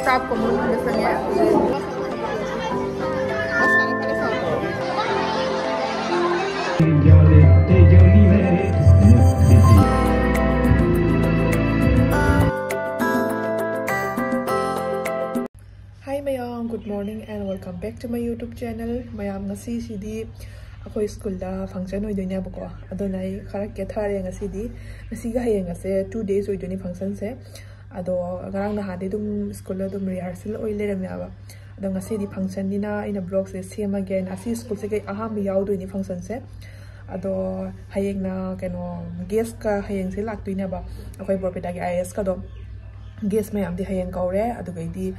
Stop común biasanya. Hi mayam, good morning and welcome back to my YouTube channel. Mayam ngasi sidi ako school da function oidoina bako. Adonai khara kethare ngasi di ngasi ga hayeng ase 2 days oidoni function se. Ado garang na hade dum school dum rehearsal oile ramya. Ado ngasi di function dina ina blog se same again asi school se kai aham yaudo ni function se. Ado hayeng na keno guest ka hayeng se laktuina ba. Akoi borpeta gi IS ka do guest mayam di hayeng kaure ado gai di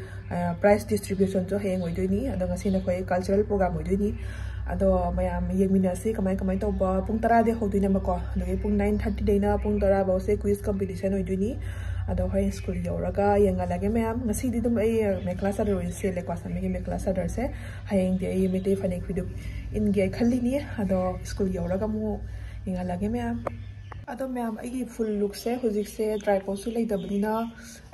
prize distribution jo hayeng oidoni ado ngasi na koi cultural program oidoni ado mayam yengmina se kamai to ba pung 10 de hoduina mako ado pung 9:30 deina pung 10 ba se quiz competition oidoni ado high school yoraga yenga lage mayam ngasi di dum ai me class ador se le class me class ador se hayeng de ai mete fane video in ge khalli ni ado school yoraga mu yenga lage mayam ado mayam ai full look se hojik se tripod su lei dabdina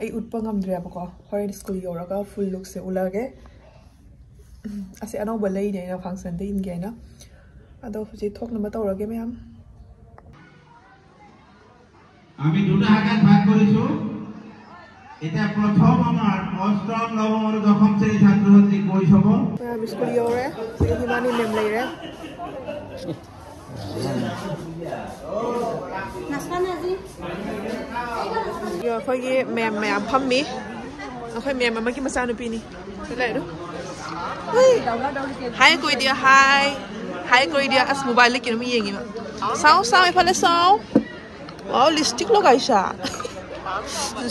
ai utpa ngamdre bako high school yoraga full look se ulage ase ano balai ne na function de in ge na ado hojik thok na matawrage mayam আমি দুটা আকার ভাগ করেছো এটা প্রথম আমার অষ্টম নবম আর দশম শ্রেণীর ছাত্রছাত্রী কৈশব স্কুল ইয়রে হিমানি মেম লাইরে নাসখানা জি খয়গে মেম মেম ফাম্মি খয় মেম আমকি মাসানো পিনি লাইरो হাই কই দিয়া হাই কই দিয়া আস মোবাইল লে কিনমি yengi সাও এফালে সাও wow lipstick lo guys ya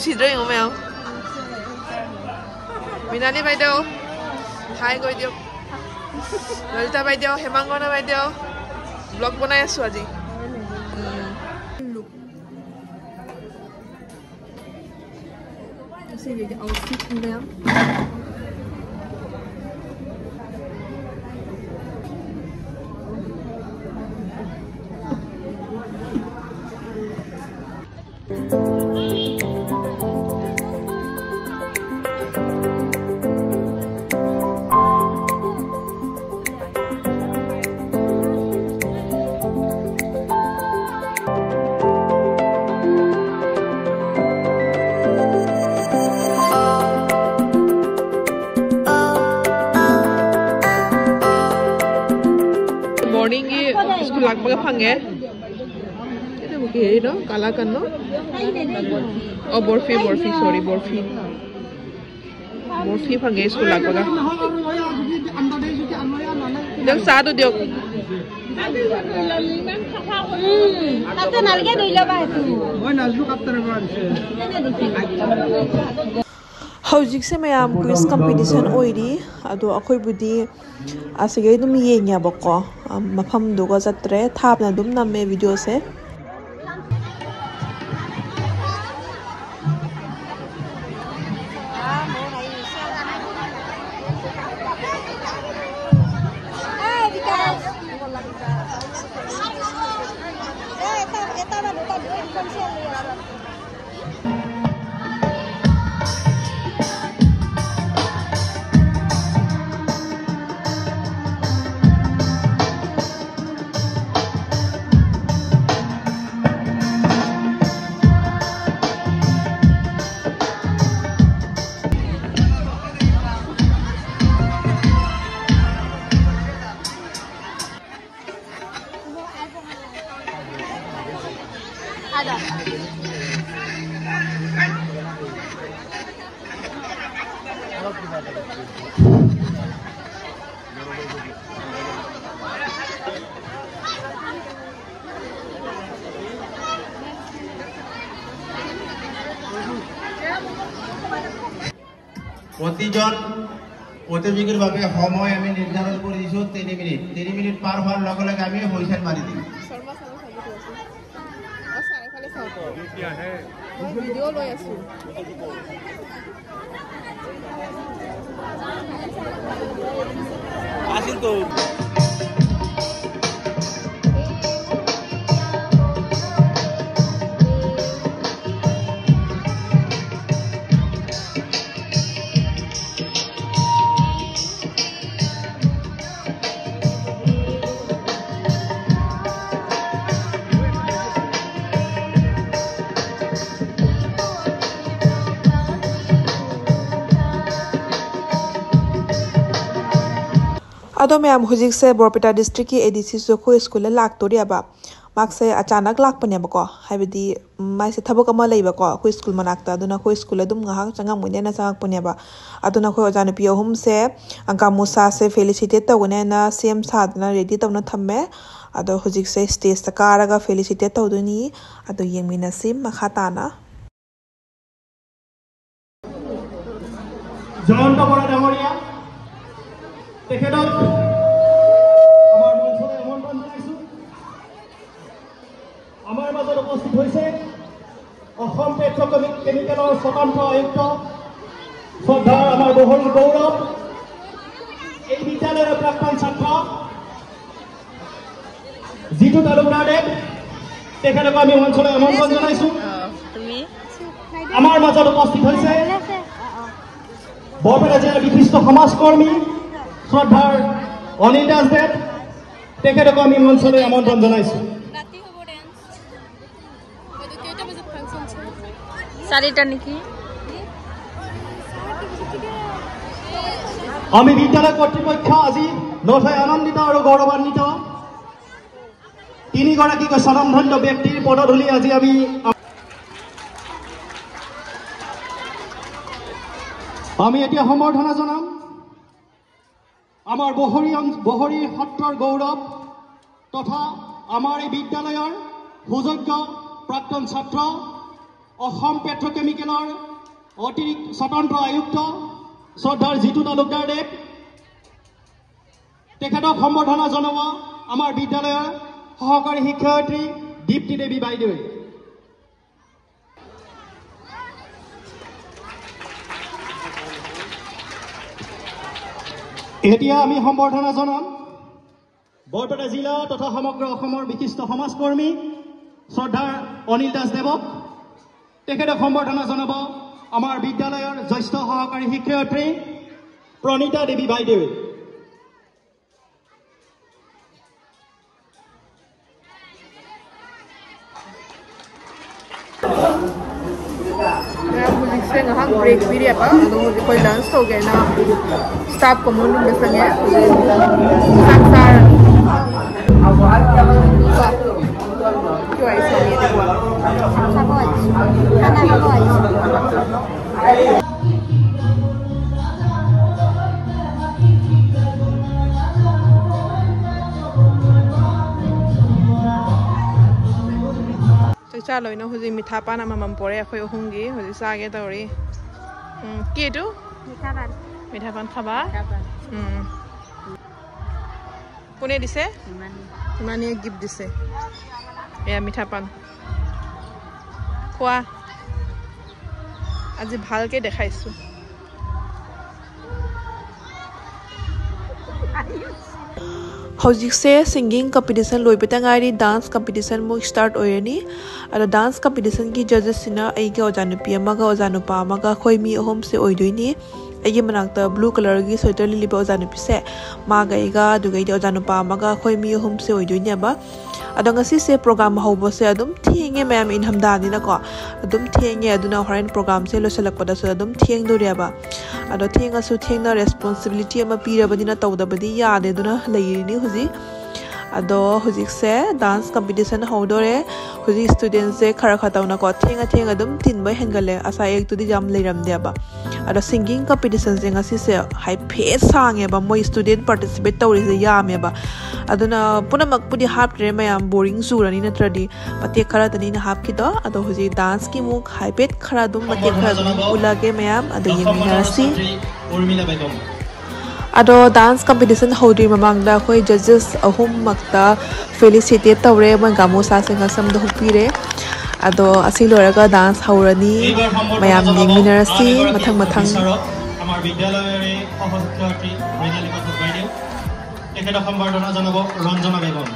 si dre ngom ya minani bai deo hai goi dio lalita bai deo hemangona bai deo vlog banai asu aji look see the outfit ma'am morning school lagbaga phange eta buki no kala kan no oh borfi sorry borfi phange school lagbaga jang sa do diok tate nalge doila ba tu oi nazlu kaptare ba hojik se mayam quiz competition oiri ado akhoi budi asige dum yenya bako mafam dugo jatre thapna dum namme video se ada প্রতিজন প্রতিযোগীর ভাবে সময় আমি নির্ধারণ করে দিছো 3 minute পার হওয়ার লগে লগে আমি হুইসেল মারি দিই ভিডিও লৈ আছো আসিল তো अदो मैम हुजिक से बोरपेटा डिस्ट्रिक्ट की एडीसी सो खो स्कूल लाक्तोरी अबा माकसे अचानक लाकपनेबको हाइबदी माइसे थबक अमा लेबको खो स्कूल मनाक्ता अदुना खो स्कूल अदुम ngahak changamune changakpनेबा अदुना खो जानपि अहुम से अंकामुसा से फेलिसिटेट तगने ना सेम सादना रेडी तवना थम्मे अदो हुजिक से स्टेज त कारगा फेलिसिटेट तवदुनी अदो येंगमिनासि मखाताना জয়ন্ত বৰা ডাঙৰীয়া তেখেতক আমাৰ মঞ্চলৈ আমন্ত্ৰণ জনাইছো আমাৰ মাজত উপস্থিত হৈছে অসম পেট্ৰকেমিকেলৰ স্বতন্ত্ৰ আয়ুক্ত শ্ৰদ্ধাৰ আমাৰ বহল গৌৰৱ এই বিদ্যালয়ৰ প্ৰাক্তন ছাত্ৰ জিতু তালুকদাৰদেৱ তেখেতক আমি মঞ্চলৈ আমন্ত্ৰণ জনাইছো আমাৰ মাজত উপস্থিত হৈছে বৰপেটা জিলাৰ বিশিষ্ট সমাজকৰ্মী শ্ৰদ্ধাৰ অনিল দাসদেৱ তেখেতক আমি মঞ্চলৈ আমন্ত্ৰণ জনাইছো আমি বিদ্যালয় কৰ্তৃপক্ষ আজি নথৈ আনন্দিত আৰু গৌৰৱান্বিত তিনিগৰাকীকৈ স্বনামধন্য ব্যক্তিৰ পদধূলি আজি আমি এতিয়া সম্বৰ্ধনা জনাম আমাৰ বহৰী সত্ৰৰ গৌৰৱ তথা আমাৰ এই বিদ্যালয়ৰ সুযোগ্য প্ৰাক্তন ছাত্ৰ অসম পেট্ৰকেমিকেলৰ অতিৰিক্ত স্বতন্ত্ৰ আয়ুক্ত শ্ৰদ্ধাৰ জিতু তালুকদাৰদেৱ তেখেতক সম্বৰ্ধনা জনাব আমাৰ বিদ্যালয়ৰ সহকাৰী শিক্ষয়িত্ৰী দীপ্তি দেৱী বাইদেউ এতিয়া আমি সম্বৰ্ধনা জনাম বৰপেটা জিলা তথা সমগ্ৰ অসমৰ বিশিষ্ট সমাজকৰ্মী শ্ৰদ্ধাৰ অনিল দাসদেৱক তেখেতক সম্বৰ্ধনা জনাব আমাৰ বিদ্যালয়ৰ জ্যেষ্ঠ সহকাৰী শিক্ষয়িত্ৰী প্ৰণীতা দেৱী বাইদেউ से ngahak break period pa ado hoji koi dance to ge na staff common room sange sansar kyo ai so ye de chalo ino hoji mitha pan amam pore akhoi hungi hoji sage tori ki etu mitha pan khaba kone dise imani gift dise eya mitha pan khwa aji bhalke dekhaisu Hojikse singing competition loibeta ngari dance competition mo start oyani ado dance competition ki judges sina aige ojanupi amaga ojanupa amaga khoi mi ahom se oidoini aige manakta blue color gi sweater liliba ojanupi se maga iga dugai de ojanupa amaga khoi mi ahom se oidoini aba ado ngasi se program hobo se adum thienge ma'am in hamda ni na ko adum thienge aduna horain program se lo selak pada se adum thieng do riaba ado thienga su thiengna responsibility ama pira badina tawda badi ya de duna leini huji ado huji se dance competition hodore huji students se khara khatauna ko thienga dum tin bai hengale asa ek tu di jam leiram de ba ado singing competition se ngasi se high pace sange ba moi student participate tawri se ya me ba aduna punamak pudi hap tre mayam boring surani na tradi pate khara tani na hap ki do ado huji dance ki muk high pace khara dum pate khara dum ulage mayam ado yeminasi urmila begum ado dance competition hodi mamangda khoi judges ahum makta felicitate tawre mangamu sa singa sam do hupire ado asi loraga dance haurani mayam yengminarasi mathang amar vidyalore sahojyatri renali kathok baideu teketa sambardhana janabo ranjana begum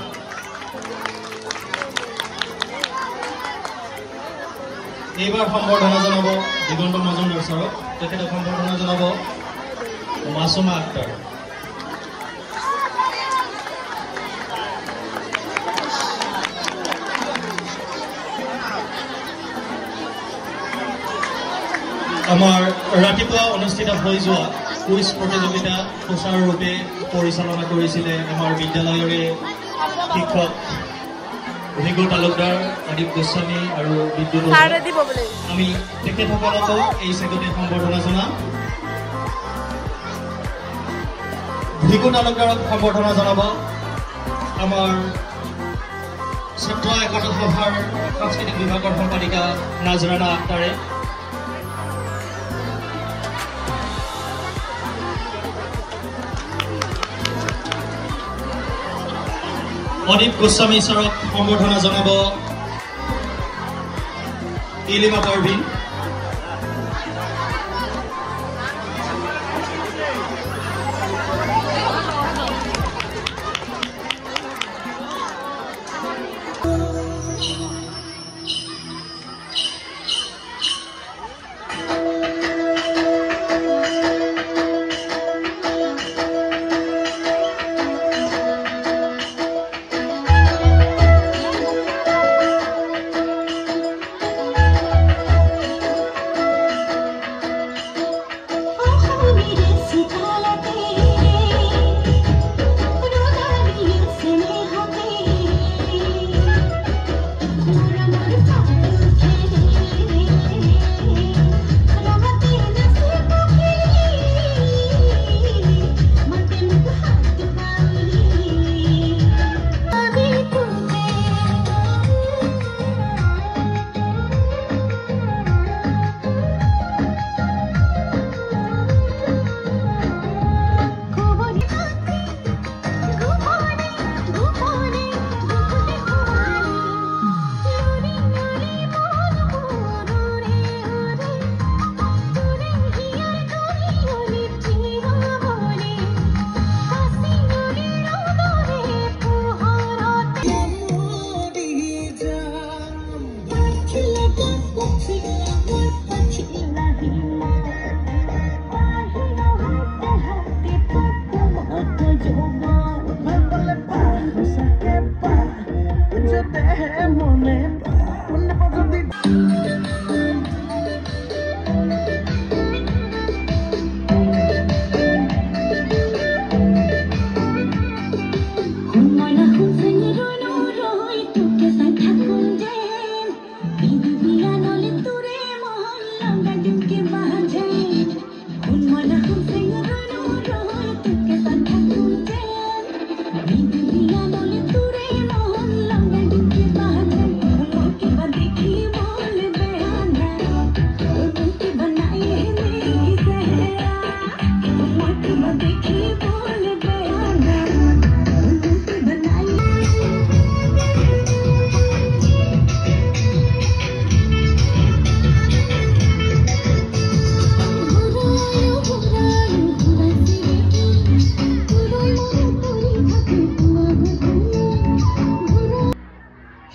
ebar sambardhana janabo digonto mazundar saro teketa sambardhana janabo Masuma Akhtar আমাৰ ৰাতিপুৱা অনুষ্ঠিত হৈ যোৱা quiz প্ৰতিযোগিতা সুচাৰুৰূপে পৰিচালনা কৰিছিলে আমাৰ বিদ্যালয়ৰে শিক্ষক ৰিগু তালুকদাৰ আদিপ গোস্বামী আৰু বিদ্যুৎ আমি তেখেতসকলকো এই চেগতে সম্বৰ্ধনা জনাম ৰিগু তালুকদাৰক সম্বৰ্ধনা জনাব আমাৰ ছাত্ৰ একতা সভাৰ সাংস্কৃতিক বিভাগৰ সম্পাদিকা নাজৰানা আখতাৰে অদীপ গোস্বামী ছাৰক সম্বৰ্ধনা জনাব ইলিমা পাৰভিন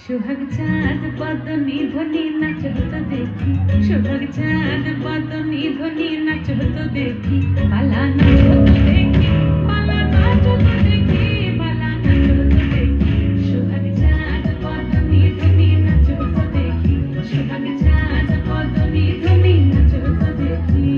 सुहाग चाँद बदनी ध्वनि नाचो तो देखी सुहाग चाँद बदनी ध्वनि नाचो तो देखी बाला नाचो तो देखी बाला नाचो तो देखी बाला नाचो तो देखी सुहाग चाँद बदनी ध्वनि नाचो तो देखी सुहाग चाँद बदनी ध्वनि नाचो तो देखी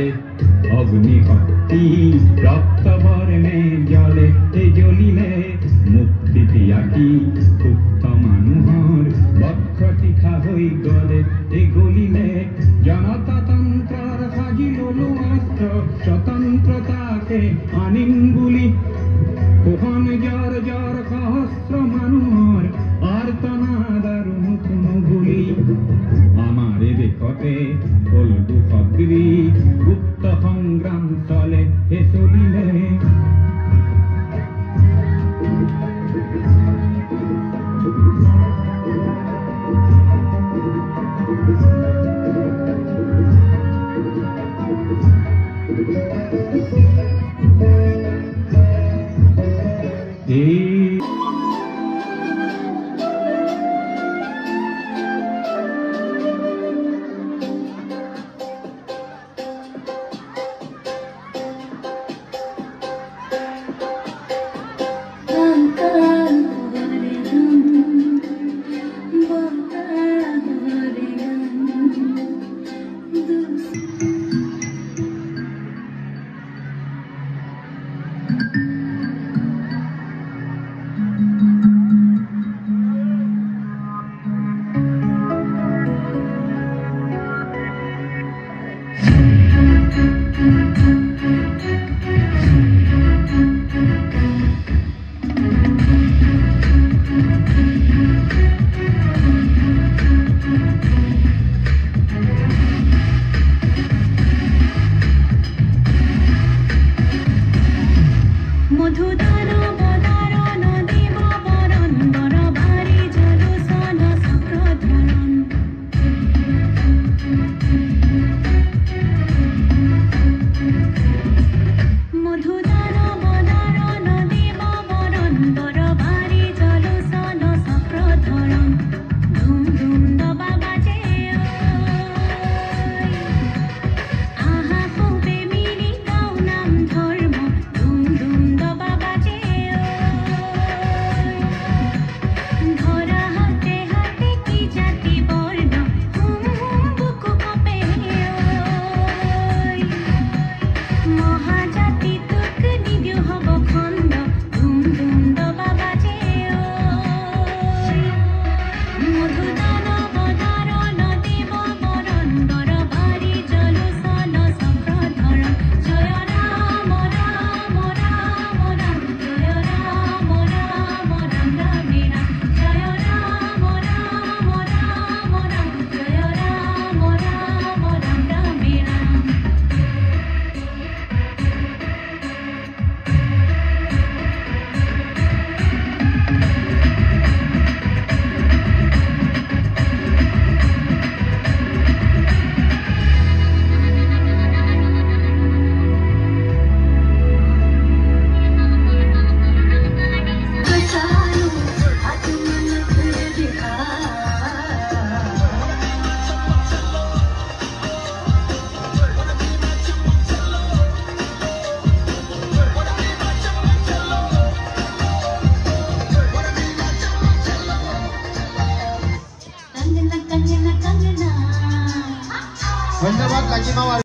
জলে অগ্নি শক্তি রক্ত বর্ণে জলে জ্বলিলে মুক্তি পিয়াকি সুপ্ত মানুহৰ বক্ষ তীখা হৈ গলে গলিলে জনতাতন্ত্ৰৰ সাজি ললো অস্ত্ৰ স্বতন্ত্ৰতাকে আনিম বুলি কোহন জ্বৰ জ্বৰ সহস্ৰ মানুহৰ আৰ্তনাদ আৰু কোনো বুলি আমাৰে দেশতে হল দুশগ্ৰী গুপ্ত সংগ্ৰাম চলে হে চলিলে ধন্যবাদ লাগিব।